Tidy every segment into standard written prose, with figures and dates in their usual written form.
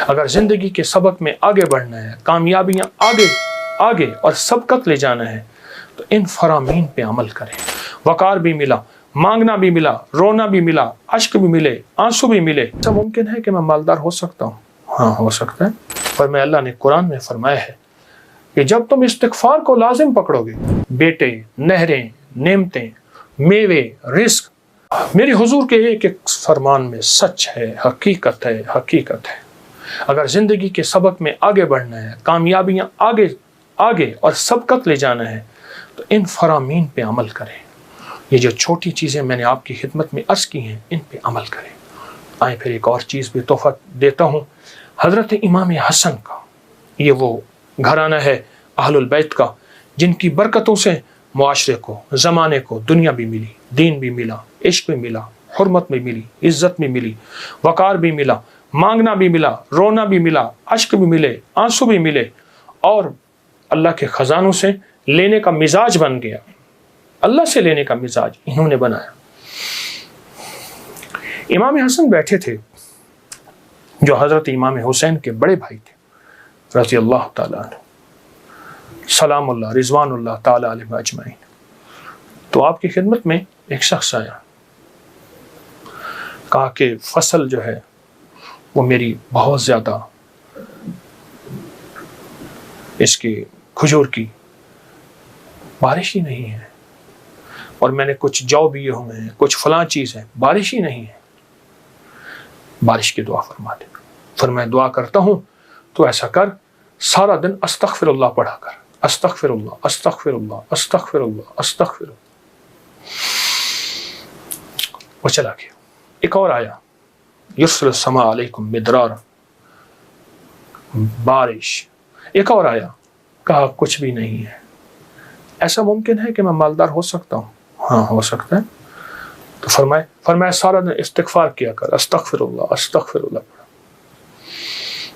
اگر زندگی کے سبق میں آگے بڑھنا ہے، کامیابیاں آگے اور سبقت لے جانا ہے تو ان فرامین پہ عمل کریں۔ وقار بھی ملا، مانگنا بھی ملا، رونا بھی ملا، اشک بھی ملے، آنسو بھی ملے۔ ایسا ممکن ہے کہ میں مالدار ہو سکتا ہوں؟ ہاں ہو سکتا ہے، پر میں اللہ نے قرآن میں فرمایا ہے کہ جب تم استغفار کو لازم پکڑو گے، بیٹے، نہریں، نعمتیں، میوے، رزق میرے حضور کے ایک ایک فرمان میں سچ ہے، حقیقت ہے، حقیقت ہے۔ اگر زندگی کے سبق میں آگے بڑھنا ہے، کامیابیاں آگے اور سبقت لے جانا ہے تو ان فرامین پہ عمل کریں۔ یہ جو چھوٹی چیزیں میں نے آپ کی خدمت میں عرض کی ہیں، ان پہ عمل کریں۔ آئیں پھر ایک اور چیز بھی تحفہ دیتا ہوں، حضرت امام حسن کا۔ یہ وہ گھرانہ ہے اہل البیت کا جن کی برکتوں سے معاشرے کو، زمانے کو دنیا بھی ملی، دین بھی ملا، عشق بھی ملا، حرمت بھی ملی، عزت بھی ملی، وقار بھی ملا، مانگنا بھی ملا، رونا بھی ملا، اشک بھی ملے، آنسو بھی ملے، اور اللہ کے خزانوں سے لینے کا مزاج بن گیا۔ اللہ سے لینے کا مزاج انہوں نے بنایا۔ امام حسن بیٹھے تھے جو حضرت امام حسین کے بڑے بھائی تھے رضی اللہ تعالیٰ عنہ، سلام اللہ رضوان اللہ تعالیٰ علیہ اجمعین۔ تو آپ کی خدمت میں ایک شخص آیا، کہا کہ فصل جو ہے وہ میری بہت زیادہ، اس کی کھجور کی بارش ہی نہیں ہے، اور میں نے کچھ جو بیے ہوئے ہیں، کچھ فلاں چیز ہے، بارش ہی نہیں ہے، بارش کی دعا فرما دے۔ پھر میں دعا کرتا ہوں تو ایسا کر، سارا دن استغفر اللہ پڑھا کر، استغفر اللہ استغفر اللہ استغفر اللہ استغفر اللہ۔ وہ چلا گیا۔ ایک اور آیا، یرسل السماء علیکم مدرارا، بارش۔ ایک اور آیا، کہا کچھ بھی نہیں ہے۔ ایسا ممکن ہے کہ میں مالدار ہو سکتا ہوں؟ ہاں ہو سکتا ہے۔ تو فرمایا سارا دن استغفار کیا کر، استغفر اللہ استغفر اللہ پڑھا۔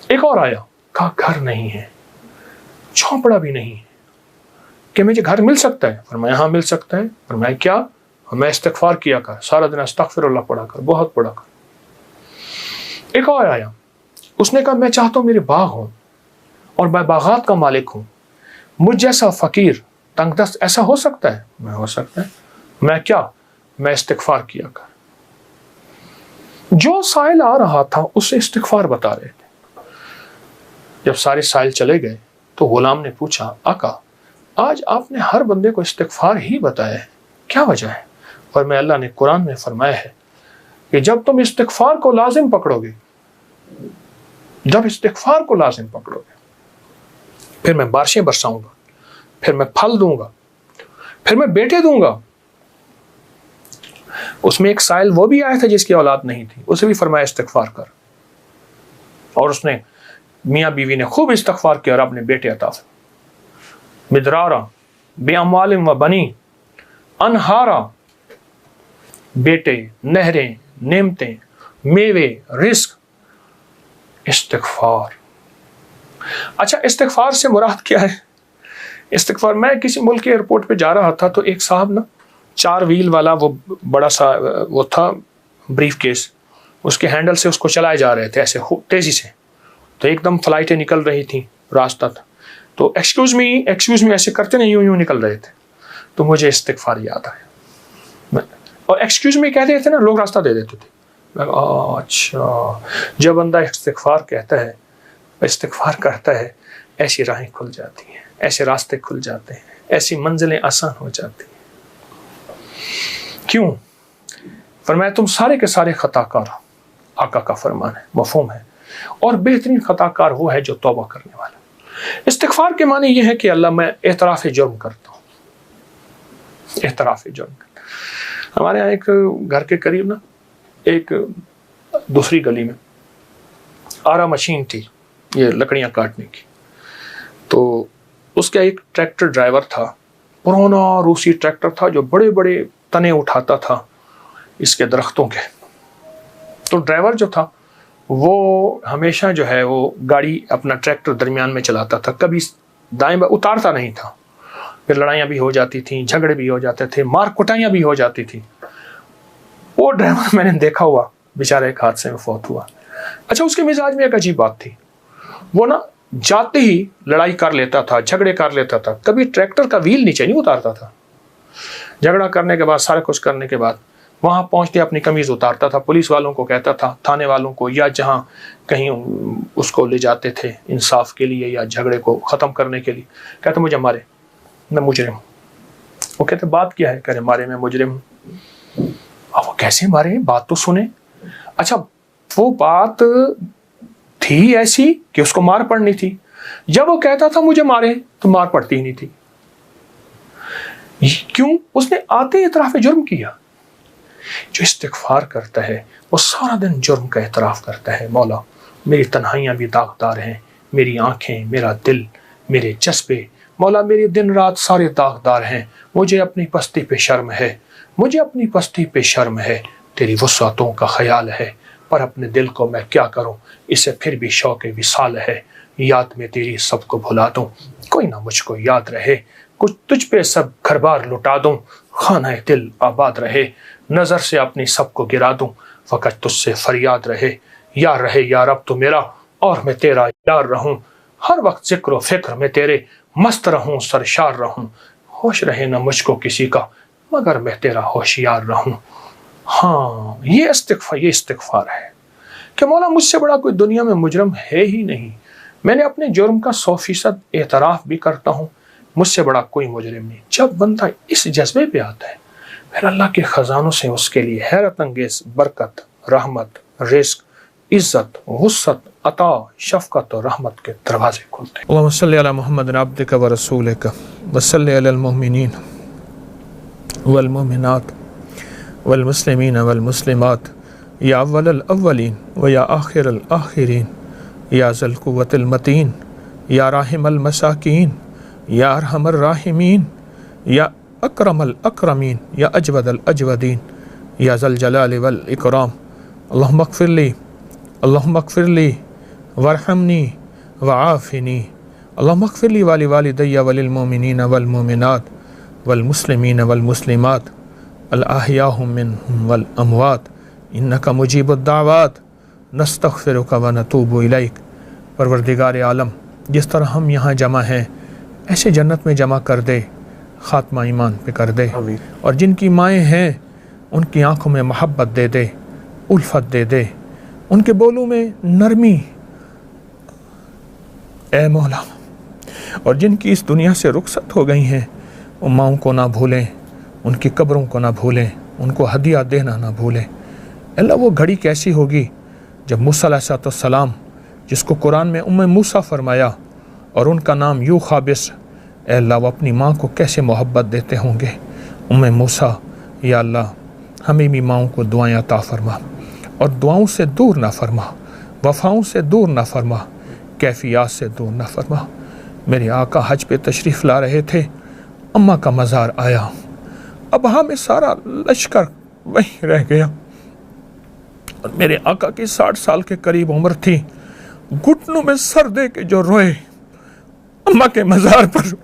ایک اور آیا، کہا گھر نہیں ہے، جھونپڑا بھی نہیں ہے، کہ مجھے گھر مل سکتا ہے؟ فرمایا ہاں مل سکتا ہے۔ فرمایا کیا؟ میں استغفار کیا کر، سارا دن استغفر اللہ پڑھا کر، بہت پڑھا کر۔ ایک اور آیا، اس نے کہا میں چاہتا ہوں میرے باغ ہوں اور میں باغات کا مالک ہوں، مجھ جیسا فقیر تنگ دست ایسا ہو سکتا ہے؟ میں ہو سکتا ہے۔ میں کیا؟ میں استغفار کیا کر۔ جو سائل آ رہا تھا اسے استغفار بتا رہے تھے۔ جب سارے سائل چلے گئے تو غلام نے پوچھا آقا آج آپ نے ہر بندے کو استغفار ہی بتایا ہے، کیا وجہ ہے؟ اور میں اللہ نے قرآن میں فرمایا ہے کہ جب تم استغفار کو لازم پکڑو گے، جب استغفار کو لازم پکڑو گے، پھر میں بارشیں برساؤں گا، پھر میں پھل دوں گا، پھر میں بیٹے دوں گا۔ اس میں ایک سائل وہ بھی آیا تھا جس کی اولاد نہیں تھی، اسے بھی فرمایا استغفار کر، اور اس نے میاں بیوی نے خوب استغفار کیا اور اپنے بیٹے عطا فرمائے۔ مدرارا بے اموال و بنی، انہارا، بیٹے، نہریں، نعمتیں، میوے، رزق، استغفار۔ اچھا استغفار سے مراد کیا ہے؟ استغفار، میں کسی ملک کے ایئرپورٹ پہ جا رہا تھا تو ایک صاحب نا 4 ویل والا وہ بڑا سا وہ تھا بریف کیس، اس کے ہینڈل سے اس کو چلائے جا رہے تھے ایسے تیزی سے، تو ایک دم فلائٹیں نکل رہی تھیں، راستہ تھا، تو ایکسکیوز می ایسے کرتے نہیں، یوں نکل رہے تھے، تو مجھے استغفار یاد آیا، اور ایکسکیوز می کہتے تھے نا، لوگ راستہ دے دیتے تھے۔ اچھا، جب بندہ استغفار کہتا ہے، استغفار کرتا ہے، ایسی راہیں کھل جاتی ہیں، ایسے راستے کھل جاتے ہیں، ایسی منزلیں آسان ہو جاتی ہیں۔ کیوں؟ فرمایا تم سارے کے سارے خطا کار، آقا کا فرمان ہے، مفہوم ہے، اور بہترین خطا کار وہ ہے جو توبہ کرنے والا۔ استغفار کے معنی یہ ہے کہ اللہ میں اعتراف جرم کرتا ہوں، اعتراف جرم کرتا ہوں۔ ہمارے یہاں ایک گھر کے قریب نا ایک دوسری گلی میں آرا مشین تھی، یہ لکڑیاں کاٹنے کی، تو اس کا ایک ٹریکٹر ڈرائیور تھا، پرانا روسی ٹریکٹر تھا جو بڑے بڑے تنے اٹھاتا تھا اس کے درختوں کے۔ تو ڈرائیور جو تھا وہ ہمیشہ جو ہے وہ گاڑی اپنا ٹریکٹر درمیان میں چلاتا تھا، کبھی دائیں بائیں اتارتا نہیں تھا، پھر لڑائیاں بھی ہو جاتی تھیں، جھگڑے بھی ہو جاتے تھے، مار کٹائیاں بھی ہو جاتی تھیں۔ وہ ڈرائیور میں نے دیکھا ہوا، بیچارہ ایک حادثے میں فوت ہوا۔ اچھا اس کے مزاج میں ایک عجیب بات تھی، وہ نا جاتے ہی لڑائی کر لیتا تھا، جھگڑے کر لیتا تھا، کبھی ٹریکٹر کا ویل نیچے نہیں اتارتا تھا، جھگڑا کرنے کے بعد سارا کچھ کرنے کے بعد وہاں پہنچ کے اپنی قمیض اتارتا تھا، پولیس والوں کو کہتا تھا، تھانے والوں کو، یا جہاں کہیں اس کو لے جاتے تھے انصاف کے لیے یا جھگڑے کو ختم کرنے کے لیے، کہتے مجھے مارے، میں مجرم ہوں۔ وہ کہتے بات کیا ہے؟ کہتے مارے میں مجرم ہوں۔ اب وہ کیسے مارے؟ بات تو سنیں۔ اچھا وہ بات تھی ایسی کہ اس کو مار پڑنی تھی، جب وہ کہتا تھا مجھے مارے تو مار پڑتی ہی نہیں تھی۔ کیوں؟ اس نے آتے اعتراف جرم کیا۔ جو استغفار کرتا ہے وہ سارا دن جرم کا اعتراف کرتا ہے، مولا میری تنہائیاں بھی داغدار ہیں، میری آنکھیں، میرا دل، میرے جذبے، مولا میری دن رات سارے داغدار ہیں، مجھے اپنی پستی پہ شرم ہے، مجھے اپنی پستی پہ شرم ہے، تیری وسعتوں کا خیال ہے، پر اپنے دل کو میں کیا کروں، اسے پھر بھی شوق وصال ہے، یاد میں تیری سب کو بھلا دوں، کوئی نہ مجھ کو یاد رہے، کچھ تجھ پہ سب گھر بار لٹا دوں، خانہ دل آباد رہے، نظر سے اپنی سب کو گرا دوں، فقط تجھ سے فریاد رہے یا رب تو میرا اور میں تیرا یار رہوں، ہر وقت ذکر و فکر میں تیرے مست رہوں، سرشار رہوں، ہوش رہے نہ مجھ کو کسی کا مگر میں تیرا ہوشیار رہوں۔ ہاں یہ استغفار ہے کہ مولا مجھ سے بڑا کوئی دنیا میں مجرم ہے ہی نہیں، میں نے اپنے جرم کا 100% اعتراف بھی کرتا ہوں، مجھ سے بڑا کوئی مجرم نہیں۔ جب بندہ اس جذبے پہ آتا ہے پھر اللہ کے خزانوں سے اس کے لیے حیرت انگیز برکت، رحمت، رزق، عزت، وسعت، عطا، شفقت اور رحمت کے دروازے کھلتے ہیں۔ اللہم صلی علی محمد عبدک و رسولک وصلی علی المؤمنین والمؤمنات والمسلمین والمسلمات یا اول الاولین و یا آخر الآخرین یا ذی القوة المتین یا راحم المساکین یا ارحم الراحمین یا اکرم الاکرمین یا اجود الاجودین یا ذی الجلال والاکرام۔ اللہم اغفر لی وارحمنی وعافنی، اللہم اغفر لی والی والدی وللمؤمنین والمؤمنات والمسلمین والمسلمات الاحیاء منہم والاموات انک مجیب الدعوات نستغفرک ونتوب الیک۔ پروردگار عالم جس طرح ہم یہاں جمع ہیں ایسے جنت میں جمع کر دے، خاتمہ ایمان پہ کر دے، اور جن کی مائیں ہیں ان کی آنکھوں میں محبت دے دے، الفت دے دے، ان کے بولوں میں نرمی اے مولا، اور جن کی اس دنیا سے رخصت ہو گئی ہیں ان ماؤں کو نہ بھولیں، ان کی قبروں کو نہ بھولیں، ان کو ہدیہ دینا نہ بھولیں۔ اللہ وہ گھڑی کیسی ہوگی جب موسیٰ علیہ السلام، جس کو قرآن میں موسیٰ فرمایا اور ان کا نام یوں خابص، اے اللہ وہ اپنی ماں کو کیسے محبت دیتے ہوں گے۔ موسیٰ، یا اللہ ہمیں بھی ماؤں کو دعائیں عطا فرما اور دعاؤں سے دور نہ فرما، وفاؤں سے دور نہ فرما، کیفیات سے دور نہ فرما۔ میرے آقا حج پہ تشریف لا رہے تھے، اماں کا مزار آیا، اب ہمیں سارا لشکر وہیں رہ گیا، اور میرے آقا کی 60 سال کے قریب عمر تھی، گھٹنوں میں سر دے کے جو روئے اماں کے مزار پر،